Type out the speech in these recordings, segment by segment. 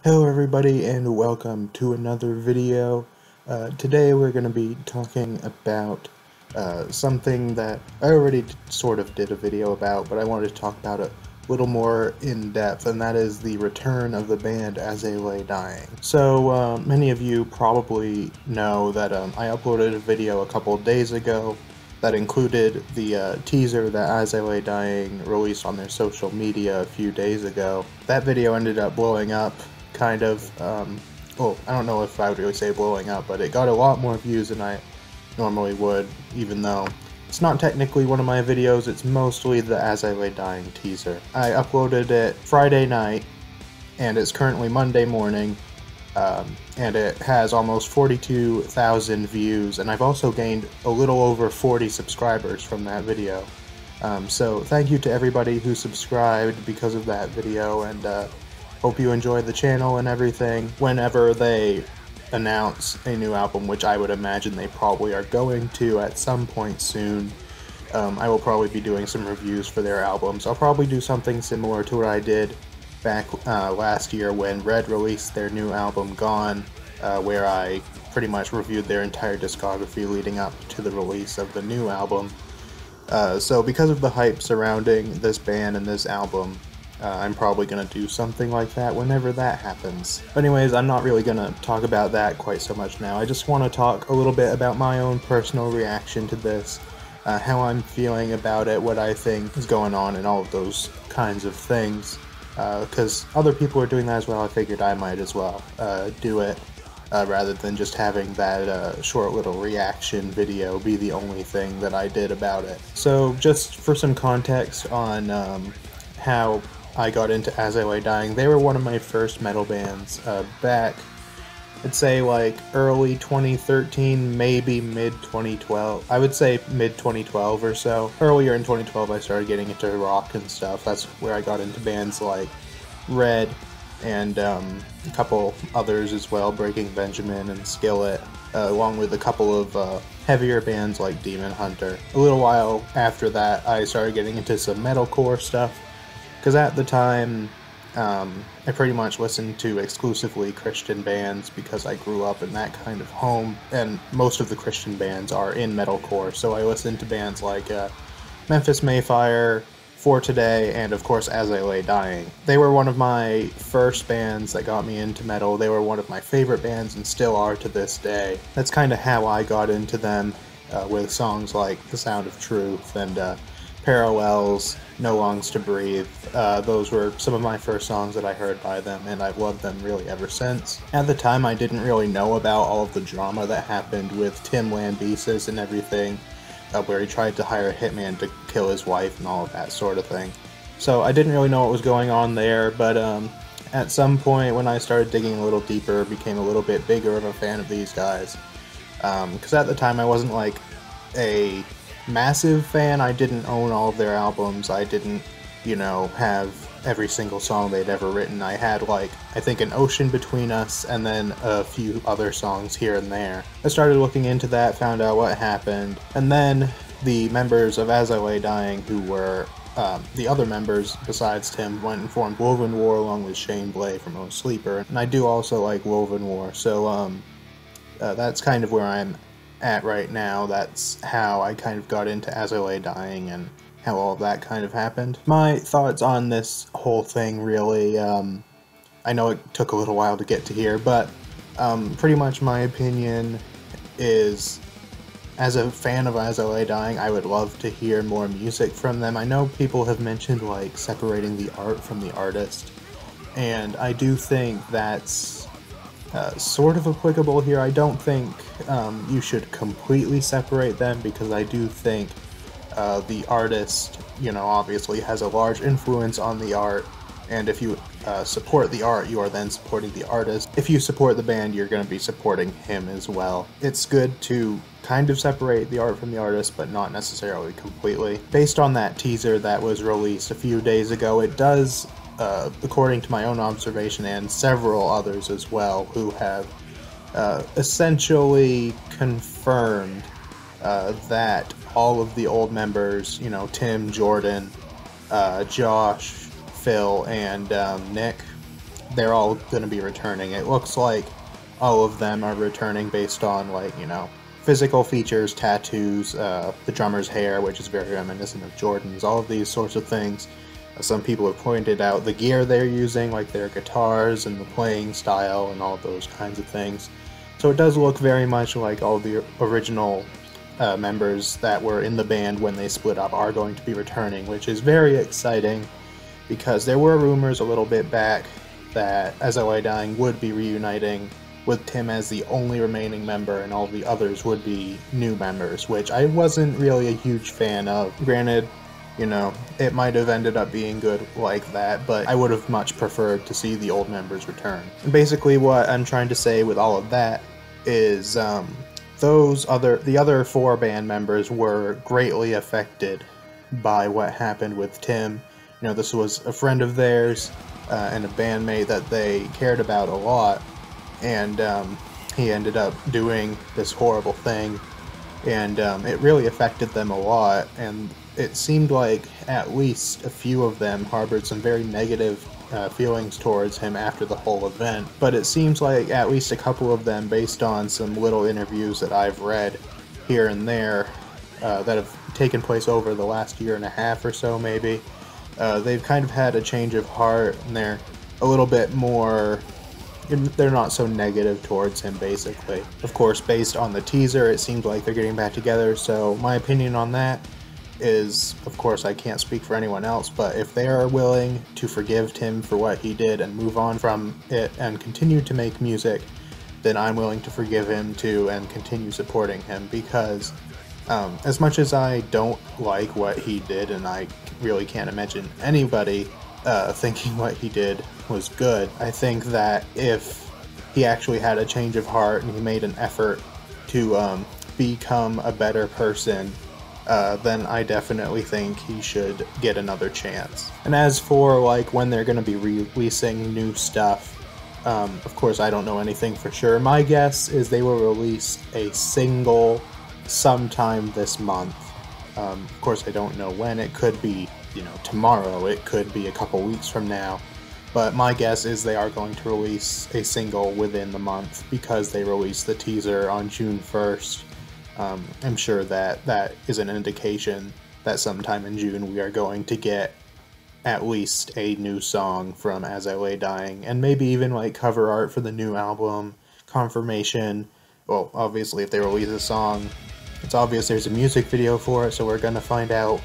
Hello everybody and welcome to another video. Today we're going to be talking about something that I already sort of did a video about, but I wanted to talk about it a little more in depth, and that is the return of the band As They Lay Dying. So many of you probably know that I uploaded a video a couple of days ago that included the teaser that As They Lay Dying released on their social media a few days ago. That video ended up blowing up, kind of. Well, I don't know if I would really say blowing up, but it got a lot more views than I normally would, even though it's not technically one of my videos. It's mostly the As I Lay Dying teaser. I uploaded it Friday night, and it's currently Monday morning, and it has almost 42,000 views, and I've also gained a little over 40 subscribers from that video. So thank you to everybody who subscribed because of that video, and hope you enjoy the channel and everything. Whenever they announce a new album, which I would imagine they probably are going to at some point soon, I will probably be doing some reviews for their albums. I'll probably do something similar to what I did back last year when Red released their new album Gone, where I pretty much reviewed their entire discography leading up to the release of the new album. So because of the hype surrounding this band and this album, I'm probably going to do something like that whenever that happens. But anyways, I'm not really going to talk about that quite so much now. I just want to talk a little bit about my own personal reaction to this, how I'm feeling about it, what I think is going on, and all of those kinds of things. Because other people are doing that as well, I figured I might as well do it, rather than just having that short little reaction video be the only thing that I did about it. So just for some context on how I got into As I Lay Dying, they were one of my first metal bands back, I'd say like early 2013, maybe mid 2012. I would say mid 2012 or so. Earlier in 2012 I started getting into rock and stuff. That's where I got into bands like Red and a couple others as well, Breaking Benjamin and Skillet, along with a couple of heavier bands like Demon Hunter. A little while after that I started getting into some metalcore stuff, because at the time, I pretty much listened to exclusively Christian bands because I grew up in that kind of home, and most of the Christian bands are in metalcore, so I listened to bands like Memphis Mayfire, For Today, and of course As I Lay Dying. They were one of my first bands that got me into metal. They were one of my favorite bands and still are to this day. That's kind of how I got into them, with songs like The Sound of Truth and Parallels, No Lungs to Breathe. Those were some of my first songs that I heard by them, and I've loved them really ever since. At the time, I didn't really know about all of the drama that happened with Tim Lambesis and everything, where he tried to hire a hitman to kill his wife and all of that sort of thing. So I didn't really know what was going on there, but at some point when I started digging a little deeper, became a little bit bigger of a fan of these guys. Because at the time I wasn't like a massive fan. I didn't own all of their albums. I didn't, have every single song they'd ever written. I had like, I think, An Ocean Between Us and then a few other songs here and there. I started looking into that, found out what happened, and then the members of As I Lay Dying, who were the other members besides Tim, went and formed Woven War along with Shane Blay from Oh Sleeper, and I do also like Woven War, so that's kind of where I'm at right now. That's how I kind of got into As I Lay Dying and how all of that kind of happened. My thoughts on this whole thing, really, I know it took a little while to get to here, but pretty much my opinion is, as a fan of As I Lay Dying, I would love to hear more music from them. I know people have mentioned like separating the art from the artist, and I do think that's sort of applicable here. I don't think you should completely separate them, because I do think the artist, obviously has a large influence on the art, and if you support the art, you are then supporting the artist. If you support the band, you're going to be supporting him as well. It's good to kind of separate the art from the artist, but not necessarily completely. Based on that teaser that was released a few days ago, it does, according to my own observation and several others as well, who have essentially confirmed that all of the old members, Tim, Jordan, Josh, Phil, and Nick, they're all going to be returning. It looks like all of them are returning based on, like, you know, physical features, tattoos, the drummer's hair, which is very reminiscent of Jordan's, all of these sorts of things. Some people have pointed out the gear they're using, like their guitars and the playing style and all those kinds of things. So it does look very much like all the original members that were in the band when they split up are going to be returning, which is very exciting because there were rumors a little bit back that As I Lay Dying would be reuniting with Tim as the only remaining member and all the others would be new members, which I wasn't really a huge fan of. Granted, you know, it might have ended up being good like that, but I would have much preferred to see the old members return. And basically what I'm trying to say with all of that is the other 4 band members were greatly affected by what happened with Tim. You know, this was a friend of theirs and a bandmate that they cared about a lot, and he ended up doing this horrible thing, and it really affected them a lot, and it seemed like at least a few of them harbored some very negative feelings towards him after the whole event. But it seems like at least a couple of them, based on some little interviews that I've read here and there that have taken place over the last year and a half or so maybe, they've kind of had a change of heart, and they're a little bit more, they're not so negative towards him, basically. Of course, based on the teaser, it seemed like they're getting back together, so my opinion on that is, of course, I can't speak for anyone else, but if they are willing to forgive Tim for what he did and move on from it and continue to make music, then I'm willing to forgive him too and continue supporting him, because as much as I don't like what he did, and I really can't imagine anybody thinking what he did was good, I think that if he actually had a change of heart and he made an effort to become a better person, then I definitely think he should get another chance. And as for like when they're going to be releasing new stuff, of course I don't know anything for sure. My guess is they will release a single sometime this month. Of course I don't know when. It could be, you know, tomorrow, it could be a couple weeks from now, but my guess is they are going to release a single within the month because they released the teaser on June 1st. I'm sure that that is an indication that sometime in June we are going to get at least a new song from As I Lay Dying, and maybe even like cover art for the new album, confirmation. Well, obviously if they release a song, it's obvious there's a music video for it, so we're gonna find out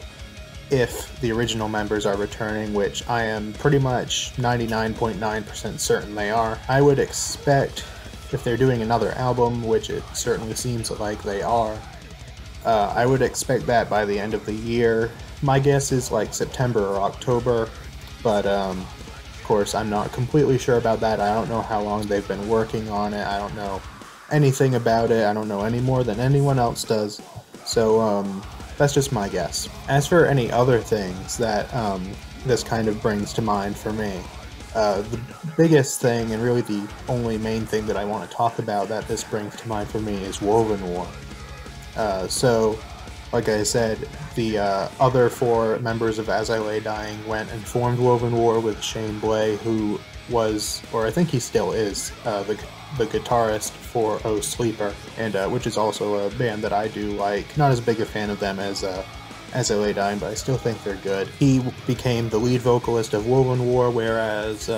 if the original members are returning, which I am pretty much 99.9% certain they are. I would expect, if they're doing another album, which it certainly seems like they are, I would expect that by the end of the year. My guess is like September or October, but of course I'm not completely sure about that. I don't know how long they've been working on it. I don't know anything about it. I don't know any more than anyone else does. So that's just my guess. As for any other things that this kind of brings to mind for me, the biggest thing, and really the only main thing that I want to talk about that this brings to mind for me, is Woven War. So, like I said, the other 4 members of As I Lay Dying went and formed Woven War with Shane Blay, who was, or I think he still is, the guitarist for Oh Sleeper, and which is also a band that I do like. Not as big a fan of them as I Lay Dying, but I still think they're good. He became the lead vocalist of Woven War, whereas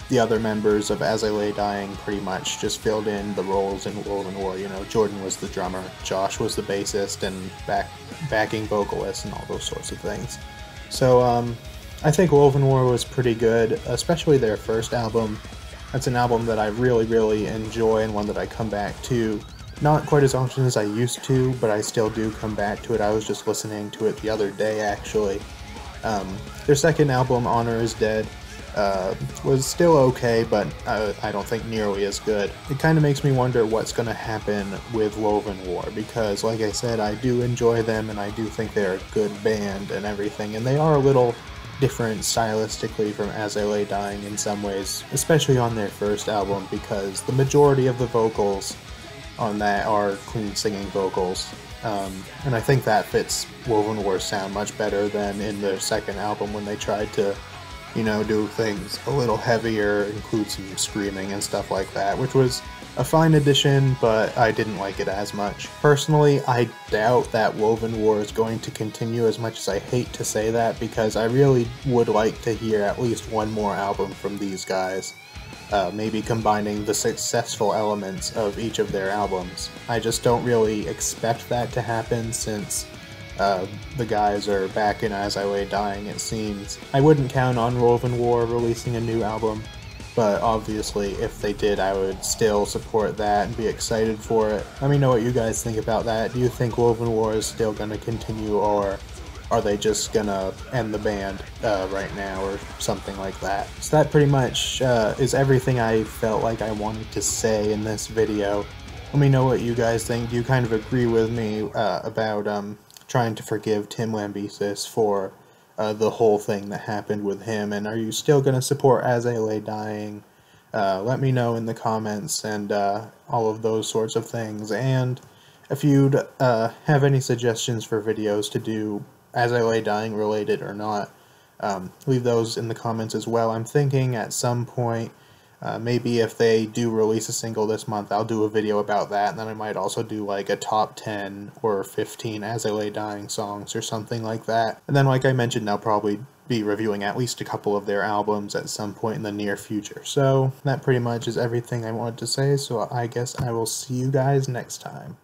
the other members of As I Lay Dying pretty much just filled in the roles in Woven War. You know, Jordan was the drummer, Josh was the bassist and backing vocalist and all those sorts of things. So I think Woven War was pretty good, especially their first album. That's an album that I really, really enjoy and one that I come back to. Not quite as often as I used to, but I still do come back to it. I was just listening to it the other day, actually. Their second album, Honor Is Dead, was still okay, but I don't think nearly as good. It kind of makes me wonder what's going to happen with Woven War, because, like I said, I do enjoy them, and I do think they're a good band and everything, and they are a little different stylistically from As I Lay Dying in some ways, especially on their first album, because the majority of the vocals on that are clean singing vocals, and I think that fits Woven War's sound much better than in their second album when they tried to, you know, do things a little heavier, include some screaming and stuff like that, which was a fine addition, but I didn't like it as much. Personally, I doubt that Woven War is going to continue, as much as I hate to say that, because I really would like to hear at least one more album from these guys. Maybe combining the successful elements of each of their albums. I just don't really expect that to happen, since the guys are back in As I Lay Dying, it seems. I wouldn't count on Woven War releasing a new album, but obviously if they did, I would still support that and be excited for it. Let me know what you guys think about that. Do you think Woven War is still going to continue, or are they just gonna end the band right now, or something like that? So that pretty much is everything I felt like I wanted to say in this video. Let me know what you guys think. Do you kind of agree with me about trying to forgive Tim Lambesis for the whole thing that happened with him, and are you still going to support As I Lay Dying? Let me know in the comments, and all of those sorts of things. And if you'd have any suggestions for videos to do As I Lay Dying related or not, leave those in the comments as well. I'm thinking at some point, maybe if they do release a single this month, I'll do a video about that, and then I might also do like a top 10 or 15 As I Lay Dying songs or something like that. And then, like I mentioned, I'll probably be reviewing at least a couple of their albums at some point in the near future. So that pretty much is everything I wanted to say, so I guess I will see you guys next time.